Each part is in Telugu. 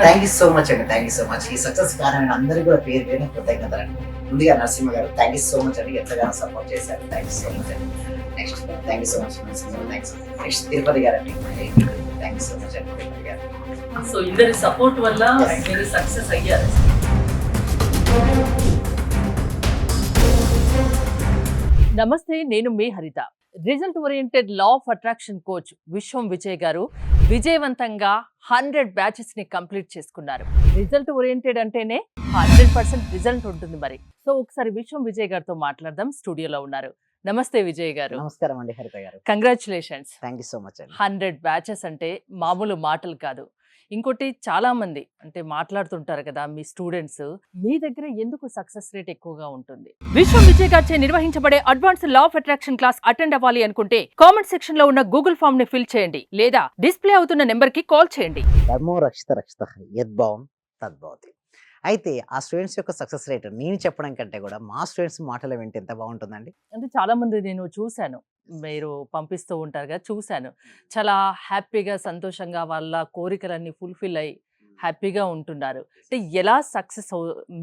థ్యాంక్ యూ సో మచ్ అండి, థ్యాంక్ యూ సో మచ్. ఈ సక్సెస్ కారణంగా అందరికీ కూడా పేరు పేరు కృతజ్ఞతలు అండి. ముందుగా నరసింహ గారు థ్యాంక్ యూ సో మచ్ అండి, ఎంతగానో సపోర్ట్ చేశారు. థ్యాంక్ యూ సో మచ్ అండి. Next thank you so much Narasimha గారు, థ్యాంక్స్. నెక్స్ట్ తిరుపతి గారు అండి, థ్యాంక్ యూ సో మచ్ అండి తిరుపతి గారు. సో ఇద్దరి సపోర్ట్ వల్ల మీరు సక్సెస్ అయ్యారు. నమస్తే, నేను మీ హరిత. Result oriented law of attraction coach విశ్వం విజయ్ గారు విజయవంతంగా 100 బ్యాచెస్ ని కంప్లీట్ చేసుకున్నారు. రిజల్ట్ ఓరియంటెడ్ అంటేనే 100% రిజల్ట్ ఉంటుంది మరి. సో ఒకసారి విశ్వం విజయ్ గారితో మాట్లాడదాం. స్టూడియోలో ఉన్నారు. నమస్తే విజయ్ గారు. నమస్కారం అండి హరిత గారు. Congratulations. Thank you so much అండి. 100 బ్యాచెస్ అంటే మామూలు మాటలు కాదు. ఇంకోటి, చాలా మంది అంటే మాట్లాడుతుంటారు కదా మీ స్టూడెంట్స్, మీ దగ్గర ఎందుకు సక్సెస్ రేట్ ఎక్కువగా ఉంటుంది? విశ్వం విజయ్ గారిచే నిర్వహించబడే advance law of attraction class attend అవ్వాలి అనుకుంటే కామెంట్ సెక్షన్ లో ఉన్న గూగుల్ ఫామ్ ని ఫిల్ చేయండి, లేదా డిస్ప్లే అవుతున్న నెంబర్ కి కాల్ చేయండి. ధర్మో రక్షిత రక్షిత యద్భావం తద్భవతి. అయితే ఆ స్టూడెంట్స్ యొక్క సక్సెస్ రేట్ నేను చెప్పడం కంటే కూడా మా స్టూడెంట్స్ మాటలు వింటే ఎంత బాగుంటుందండి. అంటే చాలా మంది నేను చూశాను, మీరు పంపిస్తూ ఉంటారు కదా, చూశాను. చాలా హ్యాపీగా, సంతోషంగా వాళ్ళ కోరికలన్నీ ఫుల్ఫిల్ అయ్యి హ్యాపీగా ఉంటున్నారు. అంటే ఎలా సక్సెస్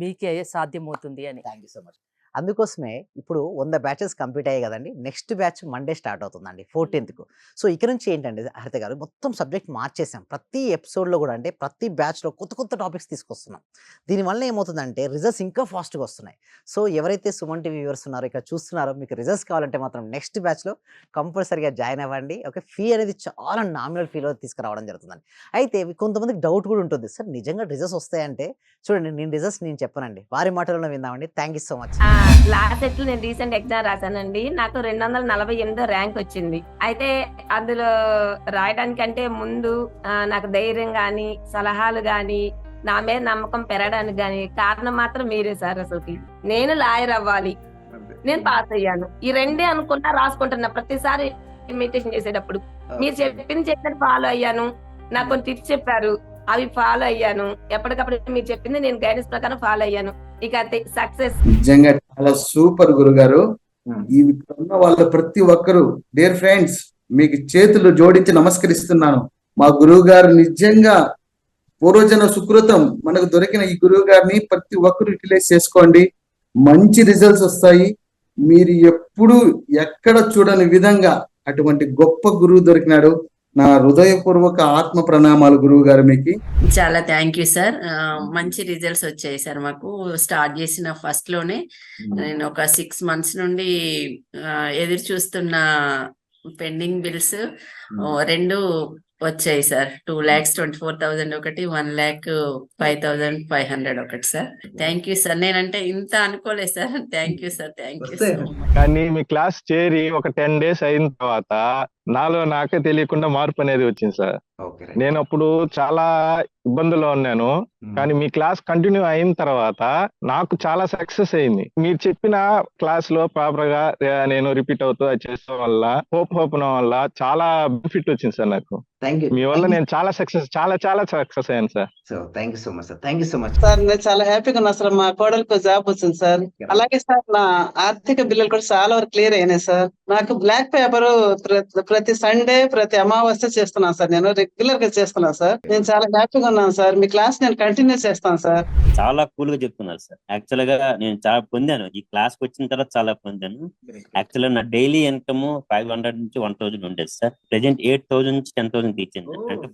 మీకే సాధ్యమవుతుంది అని? Thank you so much. అందుకోసమే ఇప్పుడు 100 బ్యాచెస్ కంప్లీట్ అయ్యాయి కదండి. నెక్స్ట్ బ్యాచ్ మండే స్టార్ట్ అవుతుందండి 14th. సో ఇక్కడ నుంచి ఏంటంటే హరిత గారు మొత్తం సబ్జెక్ట్ మార్చేసాం. ప్రతి ఎపిసోడ్లో కూడా అంటే ప్రతి బ్యాచ్లో కొత్త కొత్త టాపిక్స్ తీసుకొస్తున్నాం. దీనివల్ల ఏమవుతుందంటే రిజల్ట్స్ ఇంకా ఫాస్ట్గా వస్తున్నాయి. సో ఎవరైతే సుమన్ టీవీ వ్యూవర్స్ ఉన్నారో ఇక్కడ చూస్తున్నారో, మీకు రిజల్ట్స్ కావాలంటే మాత్రం నెక్స్ట్ బ్యాచ్లో కంపల్సరీగా జాయిన్ అవ్వండి. ఓకే, ఫీ అనేది చాలా నామినల్ ఫీలో తీసుకురావడం జరుగుతుందండి. అయితే కొంతమందికి డౌట్ కూడా ఉంటుంది, సార్ నిజంగా రిజల్ట్స్ వస్తాయంటే చూడండి, నేను రిజల్ట్స్ నేను చెప్పనండి, వారి మాటలను విందామండి. Thank you so much. Last set నేను రీసెంట్ ఎగ్జామ్ రాశానండి. నాకు 248 ర్యాంక్ వచ్చింది. అయితే అందులో రాయడానికంటే ముందు నాకు ధైర్యం గాని, సలహాలు గాని, నా మీద నమ్మకం పెరగడానికి గాని కారణం మాత్రం మీరే సార్. అసలు నేను లాయర్ అవ్వాలి, నేను పాస్ అయ్యాను, ఈ రెండే అనుకుంటా రాసుకుంటున్నా. ప్రతిసారి ఇన్విటేషన్ చేసేటప్పుడు మీరు చెప్పినట్టు ఫాలో అయ్యాను. నాకు కొన్ని టిప్స్ చెప్పారు, అవి ఫాలో అయ్యాను. ఎప్పటికప్పుడు మీరు చెప్పింది నేను గైడెన్స్ ప్రకారం ఫాలో అయ్యాను. ఇక సక్సెస్. నిజంగా చాలా సూపర్ గురుగారు. ఈ ఉన్న వాళ్ళ ప్రతి ఒక్కరు డియర్ ఫ్రెండ్స్, మీకు చేతులు జోడించి నమస్కరిస్తున్నాను. మా గురువు గారు నిజంగా పూర్వజన సుకృతం. మనకు దొరికిన ఈ గురువు గారిని ప్రతి ఒక్కరు యూటిలైజ్ చేసుకోండి, మంచి రిజల్ట్స్ వస్తాయి. మీరు ఎప్పుడు ఎక్కడ చూడని విధంగా అటువంటి గొప్ప గురువు దొరికినాడు. నా హృదయపూర్వక ఆత్మ ప్రణామాలు గురువు గారు మీకు. చాలా థ్యాంక్ యూ సార్. మంచి రిజల్ట్స్ వచ్చాయి సార్. మాకు స్టార్ట్ చేసిన ఫస్ట్ లోనే నేను ఒక 6 months నుండి ఎదురు చూస్తున్న పెండింగ్ బిల్స్ 2 వచ్చాయి సార్. 2,24,000 ఒకటి, 1,05,500 ఒకటి సార్. Thank you sir. నేనంటే ఇంత అనుకోలేదు sir. Thank you sir, thank you so much. కానీ మీ క్లాస్ చేరి ఒక 10 days అయిన తర్వాత నాలో నాకే తెలియకుండా మార్పు అనేది వచ్చింది సార్. నేను అప్పుడు చాలా ఇబ్బందుల్లో ఉన్నాను, కానీ మీ క్లాస్ కంటిన్యూ అయిన తర్వాత నాకు చాలా సక్సెస్ అయింది. మీరు చెప్పిన క్లాస్ లో ప్రాపర్ గా నేను రిపీట్ అవుతూ అది చేసడం వల్ల, హోప్ వల్ల చాలా బెనిఫిట్ వచ్చింది సార్ నాకు. మీ వల్ల నేను చాలా సక్సెస్ అయ్యాను sir. So thank you so much sir, thank you so much sir. నేను చాలా హ్యాపీగా ఉన్నా సార్. మా కోడలకు జాబ్ వచ్చింది సార్. అలాగే సార్ నా ఆర్థిక బిల్లులు కూడా చాలా వరకు క్లియర్ అయినాయి సార్. నాకు బ్లాక్ పేపర్ ప్రతి సండే, ప్రతి అమావాస్య చేస్తున్నాను సార్. నేను రెగ్యులర్ గా చేస్తున్నాను సార్. నేను చాలా హ్యాపీగా ఉన్నాను సార్. మీ క్లాస్ నేను కంటిన్యూ చేస్తాను సార్. చాలా కూల్ గా చెప్తున్నారు సార్. యాక్చువల్ గా నేను చాలా పొందాను, ఈ క్లాస్ కి వచ్చిన తర్వాత చాలా పొందాను. యాక్చువల్ గా నా డైలీ ఇన్కమ్ 500 నుంచి 1,000 ఉండేది సార్. ప్రెసెంట్ 8,000 నుంచి 10,000 తీర్చింది. అంటే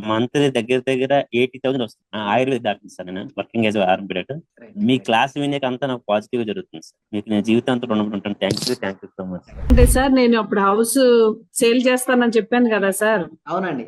మంత్లీ దగ్గర 80,000 వస్తుంది. ఆయుర్వేద డాక్టర్ సార్, నేను వర్కింగ్ యాజ్ ఆర్ఎంపీ. మీ క్లాస్ వినేక అంతా నాకు పాజిటివ్ గా జరుగుతుంది సార్. మీకు నేను జీవితాంతం రుణపడి ఉంటాను. Thank you so much. అంటే సార్, నేను అప్పుడు హౌస్ సేల్ చేస్తానని చెప్పాను కదా సార్. అవునండి.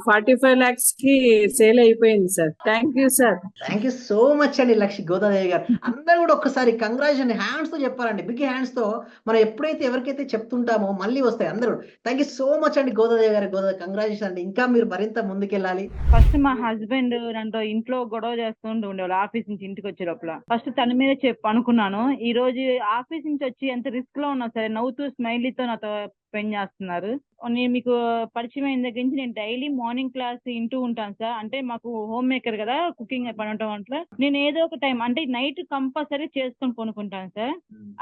45 lakhs కి సేల్ అయిపోయింది sir. Thank you sir. Thank you so much అండి లక్ష్మి గోదాదేవి గారు. అందరూ కూడా ఒక్కసారి కంగ్రాచులేషన్ హ్యాండ్స్ తో చెప్పారండి, బిగ్ హ్యాండ్స్ తో. మనం ఎప్పుడైతే ఎవరికైతే చెప్తుంటామో మళ్ళీ వస్తాయి అందరూ. థ్యాంక్ యూ సో మచ్ అండి గోదాదేవి గారు. కంగ్రాచులేషన్ అండి. ఇంకా మీరు మరింత ముందుకెళ్ళాలి. ఫస్ట్ మా హస్బెండ్ నాతో ఇంట్లో గొడవ చేస్తుంటూ ఉండేవాళ్ళు. ఆఫీస్ నుంచి ఇంటికి వచ్చే లోపల ఫస్ట్ తన మీద అనుకున్నాను. ఈ రోజు ఆఫీస్ నుంచి వచ్చి ఎంత రిస్క్ లో ఉన్నా సరే నవ్వుతూ స్మైలీతో నాతో స్పెండ్ చేస్తున్నారు. నేను మీకు పరిచయం అయిన దగ్గర నుంచి నేను డైలీ మార్నింగ్ క్లాస్ వింటూ ఉంటాను సార్. అంటే మాకు హోమ్ మేకర్ కదా, కుకింగ్ పని ఉండటం వల్ల నేను ఏదో ఒక టైం అంటే నైట్ కంపల్సరీ చేసుకొని కొనుక్కుంటాను సార్.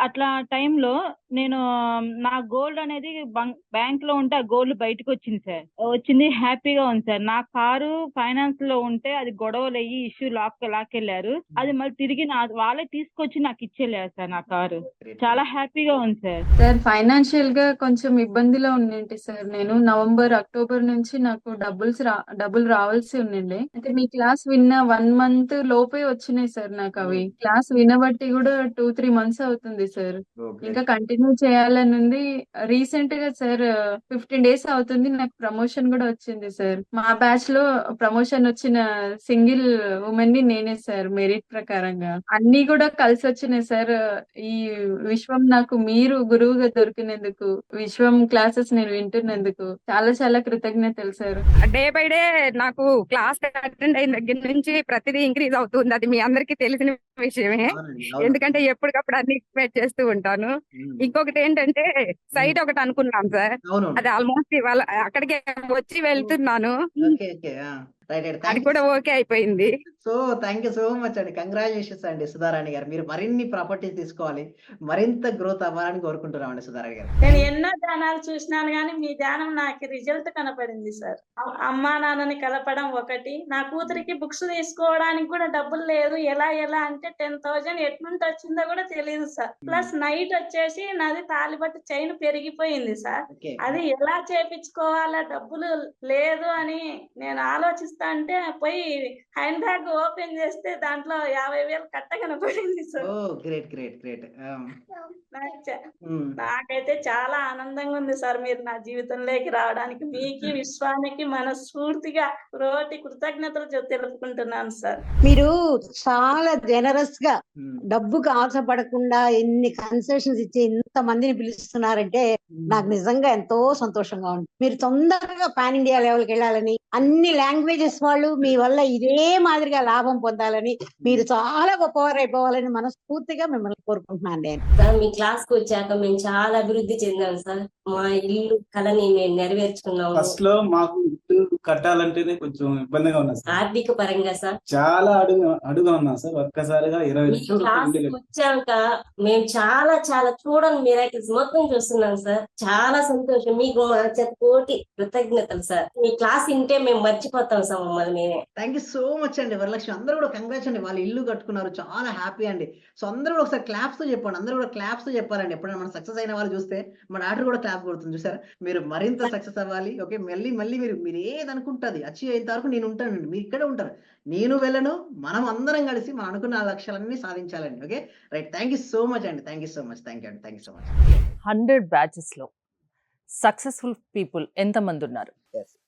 అట్లా టైంలో నేను నా గోల్డ్ అనేది బ్యాంక్ లో ఉంటే ఆ గోల్డ్ బయటకు వచ్చింది సార్. వచ్చింది, హ్యాపీగా ఉంది సార్. నా కారు ఫైనాన్స్ లో ఉంటే అది గొడవలు అయ్యి ఇష్యూ లాక్కెళ్లారు. అది మళ్ళీ తిరిగి వాళ్ళే తీసుకొచ్చి నాకు ఇచ్చేళ్ళారు సార్ నా కారు. చాలా హ్యాపీగా ఉంది సార్. సార్ ఫైనాన్షియల్ గా కొంచెం ఇబ్బందిలో ఉండింటి సార్. నేను నవంబర్, అక్టోబర్ నుంచి నాకు డబ్బులు రావాల్సి ఉండిండే. అంటే మీ క్లాస్ విన్న 1 month లోపే వచ్చినాయి సార్ నాకు అవి. క్లాస్ వినబట్టి కూడా 2-3 months అవుతుంది సార్. ఇంకా కంటిన్యూ చేయాలని ఉంది. రీసెంట్ గా సార్ 15 days అవుతుంది నాకు ప్రమోషన్ కూడా వచ్చింది సార్. మా బ్యాచ్ లో ప్రమోషన్ వచ్చిన సింగిల్ ఉమెన్ ని నేనే సార్, మెరిట్ ప్రకారంగా. అన్ని కూడా కలిసి వచ్చినాయి సార్. ఈ విశ్వం నాకు మీరు గురువుగా దొరికినందుకు, విశ్వం క్లాసెస్ నేను వింటున్నందుకు చాలా చాలా కృతజ్ఞతలు సార్. డే బై డే నాకు క్లాస్ అటెండ్ అయిన దగ్గర నుంచి ప్రతిదీ ఇంక్రీజ్ అవుతుంది. అది మీ అందరికీ తెలిసిన విషయమే. ఎందుకంటే ఎప్పటికప్పుడు అన్ని ఎక్స్పెక్ట్ చేస్తూ ఉంటాను. ఇంకొకటి ఏంటంటే సైట్ ఒకటి అనుకున్నాం సార్. అది ఆల్మోస్ట్ ఇవాళ అక్కడికే వచ్చి వెళ్తున్నాను. అది కూడా ఓకే అయిపోయింది. So thank you so much అండి. కంగ్రాచులేషన్స్ అండి సుధారాణి గారు. మీరు మరిన్ని ప్రాపర్టీస్ తీసుకోవాలి, మరింత గ్రోత్ అవ్వాలని కోరుకుంటున్నామండి సుధారాణి గారు. నేను ఎన్నో ధ్యానాలు చూసినాను కానీ మీ ధ్యానం నాకు రిజల్ట్ కనపడింది సార్. అమ్మా నాన్నని కలపడం ఒకటి, నా కూతురికి బుక్స్ తీసుకోవడానికి కూడా డబ్బులు లేదు. ఎలా అంటే 10,000 ఎట్నుంటి వచ్చిందో కూడా తెలియదు సార్. ప్లస్ నైట్ వచ్చేసి నాది తాలిబట్టు చైన్ పెరిగిపోయింది సార్. అది ఎలా చేపించుకోవాలా, డబ్బులు లేదు అని నేను ఆలోచిస్తా అంటే పోయి హ్యాండ్ బ్యాగ్ ఓపెన్ చేస్తే దాంట్లో 50,000 కట్ట కనపడింది సార్. గ్రేట్. నాకైతే చాలా ఆనందంగా ఉంది సార్ మీరు నా జీవితంలోకి రావడానికి. మీకు విశ్వానికి మనస్ఫూర్తిగా రోటి కృతజ్ఞతలు తెలుపుకుంటున్నాను సార్. మీరు చాలా జనరస్ గా డబ్బుకు ఆశపడకుండా ఎన్ని కన్సెషన్స్ ఇచ్చి ఇంత మందిని పిలుస్తున్నారంటే నాకు నిజంగా ఎంతో సంతోషంగా ఉంది. మీరు తొందరగా పాన్ ఇండియా లెవెల్కి వెళ్ళాలని, అన్ని లాంగ్వేజెస్ వాళ్ళు మీ వల్ల ఇదే మాదిరిగా లాభం పొందాలని, మీరు చాలా గొప్పవారు అయిపోవాలని మనస్ఫూర్తిగా మిమ్మల్ని కోరుకుంటున్నాను నేను. మీ క్లాస్ కు వచ్చాక మేము చాలా అభివృద్ధి చెందాం సార్. మా ఇల్లు కళని మేము నెరవేర్చుకున్నాము. ఫస్ట్ లో మాకు ఇల్లు కట్టాలంటేనే కొంచెం ఇబ్బందిగా ఉన్నా సార్. ఆర్థిక పరంగా సార్ చాలా అడుగా ఉన్నా సార్. ఒక్కసారిగా 20 లక్షలు వచ్చాక మేము చాలా చూడని మిరాకిల్స్ మొత్తం చూస్తున్నాం సార్. చాలా సంతోషం. మీకు మా కోటి కృతజ్ఞతలు సార్. మీ క్లాస్ వింటే మేము మర్చిపోతాం సార్ మమ్మల్ని మేమే. థ్యాంక్ యూ సో మచ్ అండి వరలక్ష్మి. అందరూ కూడా కంగ్రాట్స్ అండి, వాళ్ళు ఇల్లు కట్టుకున్నారు, చాలా హ్యాపీ అండి. సో అందరూ కూడా ఒకసారి క్లాప్స్ తో చెప్పండి. అందరూ కూడా క్లాప్స్ తో చెప్పాలండి. ఎప్పుడైనా మనం సక్సెస్ అయిన వాళ్ళు చూస్తే మన డాక్టర్ కూడా క్లాప్ కొడుతుంది, చూసారా? మీరు మరింత సక్సెస్ అవ్వాలి. ఓకే, మళ్ళీ మీరు ఏది అనుకుంటుంది అచీవ్ అయిన వరకు నేను ఉంటానండి, మీరు ఇక్కడే ఉంటారు, నేను వెళ్ళను. మనం అందరం కలిసి మనం అనుకున్న లక్ష్యాలన్నీ సాధించాలండి. Okay right. Thank you so much అండి. Thank you so much. 100 batches లో సక్సెస్ఫుల్ పీపుల్ ఎంతమంది ఉన్నారు?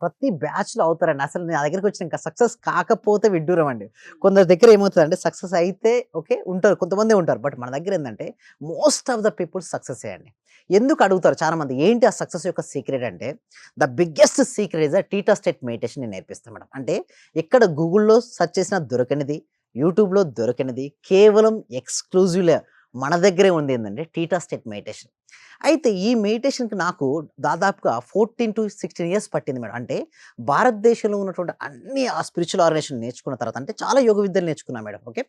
ప్రతి బ్యాచ్ లో అవుతారండి. అసలు నా దగ్గరికి వచ్చిన ఇంకా సక్సెస్ కాకపోతే విడ్డూరం అండి. కొందరి దగ్గర ఏమవుతుందంటే సక్సెస్ అయితే ఓకే ఉంటారు, కొంతమంది ఉంటారు. బట్ మన దగ్గర ఏంటంటే most of the people success అయ్యండి. ఎందుకు అడుగుతారు చాలా మంది, ఏంటి ఆ సక్సెస్ యొక్క సీక్రెట్ అంటే, the biggest secret is theta state meditation నేను నేర్పిస్తాను మేడం. అంటే ఎక్కడ గూగుల్లో సెర్చ్ చేసినా దొరకనిది, యూట్యూబ్లో దొరకనిది, కేవలం ఎక్స్క్లూజివ్గా మన దగ్గరే ఉంది ఏంటంటే టీటా స్టేట్ మెడిటేషన్. అయితే ఈ మెడిటేషన్కి నాకు దాదాపుగా 14 to 16 years పట్టింది మేడం. అంటే భారతదేశంలో ఉన్నటువంటి అన్ని ఆ స్పిరిచువల్ ఆర్గనైజేషన్ నేర్చుకున్న తర్వాత, అంటే చాలా యోగ విద్యలు నేర్చుకున్నా మేడం. ఓకే,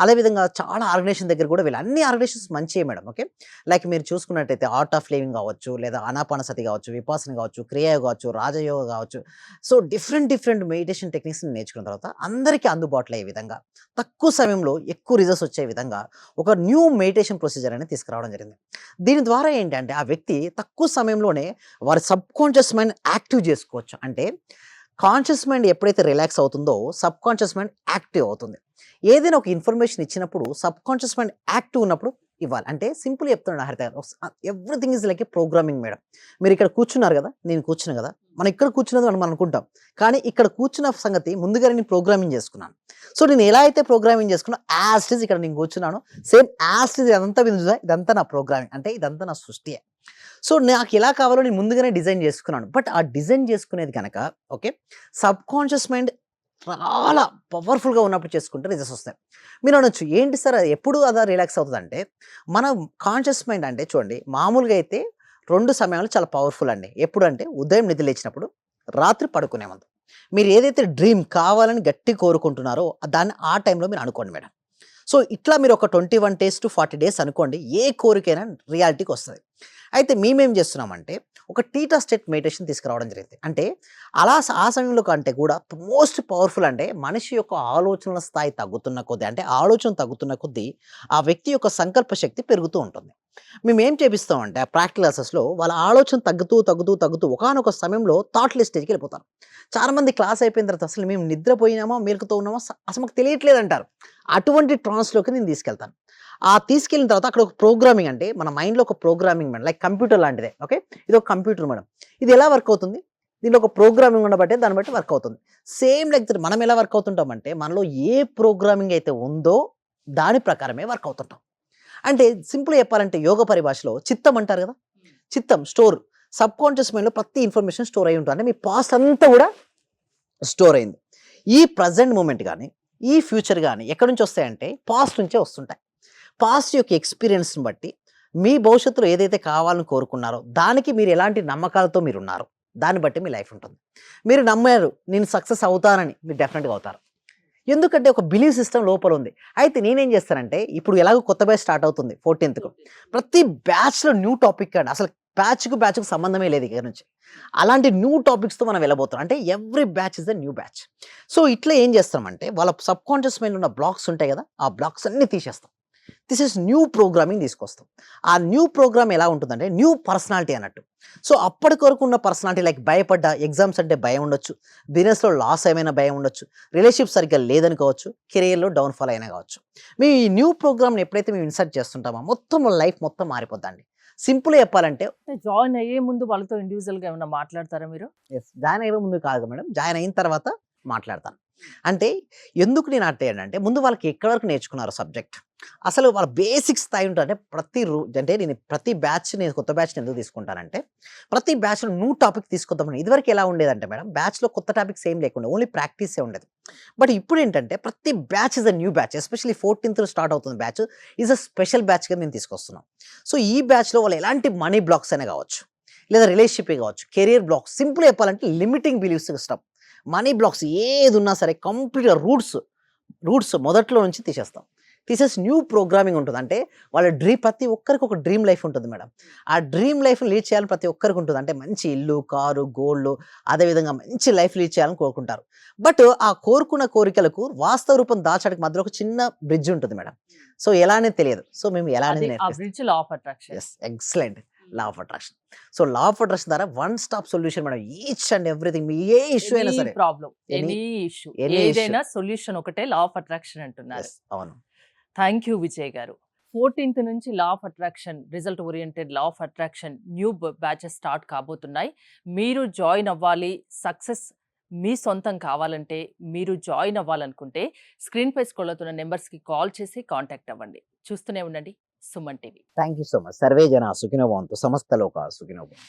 అదేవిధంగా చాలా ఆర్గనైజేషన్ దగ్గర కూడా వెళ్ళి, అన్ని ఆర్గనైజేషన్స్ మంచివే మేడం. ఓకే, లైక్ మీరు చూసుకున్నట్టయితే ఆర్ట్ ఆఫ్ లివింగ్ కావచ్చు, లేదా ఆనాపానసతి కావచ్చు, విపాసన కావచ్చు, క్రియా కావచ్చు, రాజయోగ కావచ్చు. సో డిఫరెంట్ మెడిటేషన్ టెక్నిక్స్ నేర్చుకున్న తర్వాత అందరికీ అందుబాటులో అయ్యే విధంగా, తక్కువ సమయంలో ఎక్కువ రిజల్ట్స్ వచ్చే విధంగా ఒక న్యూ మెడిటేషన్ ప్రొసీజర్ అనేది తీసుకురావడం జరిగింది. దీని ద్వారా ఏంటంటే ఆ వ్యక్తి తక్కువ సమయంలోనే వారి సబ్ కాన్షియస్ మైండ్ యాక్టివ్ చేసుకోవచ్చు. అంటే కాన్షియస్ మైండ్ ఎప్పుడైతే రిలాక్స్ అవుతుందో సబ్ కాన్షియస్ మైండ్ యాక్టివ్ అవుతుంది. ఏదైనా ఒక ఇన్ఫర్మేషన్ ఇచ్చినప్పుడు సబ్ కాన్షియస్ మైండ్ యాక్టివ్ ఉన్నప్పుడు ఇవ్వాలి. అంటే సింపుల్ చెప్తున్నాను హరిత గారు, everything is like A programming madam. మీరు ఇక్కడ కూర్చున్నారు కదా, నేను కూర్చున్నా కదా, మనం ఇక్కడ కూర్చున్నది మనం అనుకుంటాం, కానీ ఇక్కడ కూర్చున్న సంగతి ముందుగా నేను ప్రోగ్రామింగ్ చేసుకున్నాను. సో నేను ఎలా అయితే ప్రోగ్రామింగ్ చేసుకున్నా యాజ్ ఇట్ ఈజ్ ఇక్కడ నేను కూర్చున్నాను, సేమ్ యాజ్ ఇట్ ఈజ్ ఇదంతా నా ప్రోగ్రామింగ్, అంటే ఇదంతా నా సృష్టియే. సో నాకు ఎలా కావాలో నేను ముందుగానే డిజైన్ చేసుకున్నాను. బట్ ఆ డిజైన్ చేసుకునేది కనుక ఓకే సబ్ కాన్షియస్ మైండ్ చాలా పవర్ఫుల్గా ఉన్నప్పుడు చేసుకుంటే రిజల్ట్స్ వస్తాయి. మీరు అనొచ్చు ఏంటి సార్ ఎప్పుడు అదా రిలాక్స్ అవుతుంది అంటే, మన కాన్షియస్ మైండ్ అంటే చూడండి, మామూలుగా అయితే 2 సమయాలు చాలా పవర్ఫుల్ అండి. ఎప్పుడంటే ఉదయం నిద్ర లేచినప్పుడు, రాత్రి పడుకునే ముందు. మీరు ఏదైతే డ్రీమ్ కావాలని గట్టి కోరుకుంటున్నారో దాన్ని ఆ టైంలో మీరు అనుకోండి మేడం. సో ఇట్లా మీరు ఒక 21 డేస్ టు 40 డేస్ అనుకోండి, ఏ కోరికైనా రియాలిటీకి వస్తుంది. అయితే మేమేం చేస్తున్నామంటే ఒక టీటా స్టేట్ మెడిటేషన్ తీసుకురావడం జరిగింది. అంటే అలా ఆ సమయంలో కంటే కూడా మోస్ట్ పవర్ఫుల్ అంటే మనిషి యొక్క ఆలోచనల స్థాయి తగ్గుతున్న కొద్దీ, అంటే ఆలోచన తగ్గుతున్న కొద్దీ ఆ వ్యక్తి యొక్క సంకల్ప శక్తి పెరుగుతూ ఉంటుంది. మేమేం చేపిస్తామంటే ఆ ప్రాక్టికల్ క్లాసెస్లో వాళ్ళ ఆలోచన తగ్గుతూ ఒకానొక సమయంలో థాట్లెస్ స్టేజ్కి వెళ్ళిపోతారు. చాలామంది క్లాస్ అయిపోయిన తర్వాత అసలు మేము నిద్రపోయినామా మేలుకుతో ఉన్నామా అసలు మాకు తెలియట్లేదు అంటారు. అటువంటి ట్రాన్స్లోకి నేను తీసుకెళ్తాను. ఆ తీసుకెళ్ళిన తర్వాత అక్కడ ఒక ప్రోగ్రామింగ్, అంటే మన మైండ్లో ఒక ప్రోగ్రామింగ్ మేడం, లైక్ కంప్యూటర్ లాంటిదే. ఓకే, ఇది ఒక కంప్యూటర్ మేడం. ఇది ఎలా వర్క్ అవుతుంది, దీనిలో ఒక ప్రోగ్రామింగ్ ఉండబట్టే దాన్ని బట్టి వర్క్ అవుతుంది. సేమ్ లైక్ మనం ఎలా వర్క్ అవుతుంటామంటే మనలో ఏ ప్రోగ్రామింగ్ అయితే ఉందో దాని ప్రకారమే వర్క్ అవుతుంటాం. అంటే సింపుల్గా చెప్పాలంటే యోగ పరిభాషలో చిత్తం అంటారు కదా, చిత్తం స్టోర్, సబ్ కాన్షియస్ మైండ్లో ప్రతి ఇన్ఫర్మేషన్ స్టోర్ అయి ఉంటుంది. అంటే మీ పాస్ట్ అంతా కూడా స్టోర్ అయింది. ఈ ప్రజెంట్ మూమెంట్ కానీ ఈ ఫ్యూచర్ కానీ ఎక్కడి నుంచి వస్తాయంటే పాస్ట్ నుంచే వస్తుంటాయి. పాస్ట్ యొక్క ఎక్స్పీరియన్స్ని బట్టి మీ భవిష్యత్తులో ఏదైతే కావాలని కోరుకున్నారో దానికి మీరు ఎలాంటి నమ్మకాలతో మీరు ఉన్నారో దాన్ని బట్టి మీ లైఫ్ ఉంటుంది. మీరు నమ్మారు నేను సక్సెస్ అవుతానని, మీరు డెఫినెట్గా అవుతారు. ఎందుకంటే ఒక బిలీవ్ సిస్టమ్ లోపల ఉంది. అయితే నేనేం చేస్తానంటే ఇప్పుడు ఎలాగో కొత్త బ్యాచ్ స్టార్ట్ అవుతుంది 14th. ప్రతి బ్యాచ్లో న్యూ టాపిక్ అండి, అసలు బ్యాచ్కు సంబంధమే లేదు ఇక్కడ నుంచి. అలాంటి న్యూ టాపిక్స్తో మనం వెళ్ళబోతున్నాం. అంటే every batch is the new batch. So ఇట్లా ఏం చేస్తామంటే వాళ్ళ సబ్ కాన్షియస్ మైండ్ ఉన్న బ్లాక్స్ ఉంటాయి కదా, ఆ బ్లాక్స్ అన్ని తీసేస్తాం. న్యూ ప్రోగ్రామింగ్ తీసుకొస్తాం. ఆ న్యూ ప్రోగ్రామ్ ఎలా ఉంటుందంటే న్యూ పర్సనాలిటీ అన్నట్టు. సో అప్పటి వరకు ఉన్న పర్సనాలిటీ లైక్ భయపడ్డ, ఎగ్జామ్స్ అంటే భయం ఉండొచ్చు, బిజినెస్లో లాస్ ఏమైనా భయం ఉండొచ్చు, రిలేషన్షిప్ సరిగ్గా లేదని కావచ్చు, కెరియర్లో డౌన్ఫాల్ అయినా కావచ్చు. మేము ఈ న్యూ ప్రోగ్రామ్ని ఎప్పుడైతే మేము ఇన్సర్ట్ చేస్తుంటామో మొత్తం లైఫ్ మొత్తం మారిపోద్దండి. సింపుల్గా చెప్పాలంటే జాయిన్ అయ్యే ముందు వాళ్ళతో ఇండివిజువల్గా ఏమైనా మాట్లాడతారా మీరు? జాయిన్ అయ్యే ముందు కాదు మేడం, జాయిన్ అయిన తర్వాత మాట్లాడతాను. అంటే ఎందుకు నేను అంటే ముందు వాళ్ళకి ఎక్కడి వరకు నేర్చుకున్నారు సబ్జెక్ట్, అసలు వాళ్ళ బేసిక్ స్థాయి ఉంటుంది. అంటే నేను ప్రతి బ్యాచ్, నేను కొత్త బ్యాచ్ని ఎందుకు తీసుకుంటానంటే ప్రతి బ్యాచ్లో న్యూ టాపిక్ తీసుకొద్దామని. ఇదివరకు ఎలా ఉండేదంటే మేడం, బ్యాచ్లో కొత్త టాపిక్స్ ఏం లేకుండా ఓన్లీ ప్రాక్టీసే ఉండేది. బట్ ఇప్పుడు ఏంటంటే ప్రతి batch is a new batch. Especially 14th start అవుతుంది బ్యాచ్, ఈజ్ అ స్పెషల్ బ్యాచ్గా నేను తీసుకొస్తున్నాం. సో ఈ బ్యాచ్లో వాళ్ళు ఎలాంటి మనీ బ్లాక్స్ అయినా కావచ్చు, లేదా రిలేషన్షిప్ కావచ్చు, కెరియర్ బ్లాక్స్, సింపుల్ చెప్పాలంటే limiting beliefs system, money blocks ఏది ఉన్నా సరే కంప్లీట్గా రూట్స్ మొదట్లో నుంచి తీసేసి న్యూ ప్రోగ్రామింగ్ ఉంటుంది. అంటే వాళ్ళ ప్రతి ఒక్కరికి ఒక డ్రీమ్ లైఫ్ ఉంటుంది మేడం. ఆ డ్రీమ్ లైఫ్ని లీడ్ చేయాలని ప్రతి ఒక్కరికి ఉంటుంది. అంటే మంచి ఇల్లు, కారు, గోల్డ్, అదేవిధంగా మంచి లైఫ్ లీడ్ చేయాలని కోరుకుంటారు. బట్ ఆ కోరుకున్న కోరికలకు వాస్తవ రూపం దాచడానికి మధ్యలో ఒక చిన్న బ్రిడ్జ్ ఉంటుంది మేడం. సో ఎలానే తెలియదు. సో మేము ఎలానే excellent law of attraction. So law of attraction ద్వారా one stop solution madam. Each and everything, మీ ఏ ఇష్యూ అయినా సరే, ప్రాబ్లం, ఎనీ ఇష్యూ, ఏదైనా సొల్యూషన్ ఒకటే లా ఆఫ్ అట్రాక్షన్ అంటున్నారు. అవును. థ్యాంక్ యూ విజయ్ గారు. 14th నుంచి లా of attraction, result oriented law of attraction new batches start కాబోతున్నాయి. మీరు జాయిన్ అవ్వాలి, సక్సెస్ మీ సొంతం కావాలంటే, మీరు జాయిన్ అవ్వాలనుకుంటే స్క్రీన్ పై స్క్రోల్ అవుతున్న నెంబర్స్కి కాల్ చేసి కాంటాక్ట్ అవ్వండి. చూస్తూనే ఉండండి Suman TV. Thank you so much. Survey జన సుఖినో భవంతు, సమస్త లోకా సుఖినో భవంతు.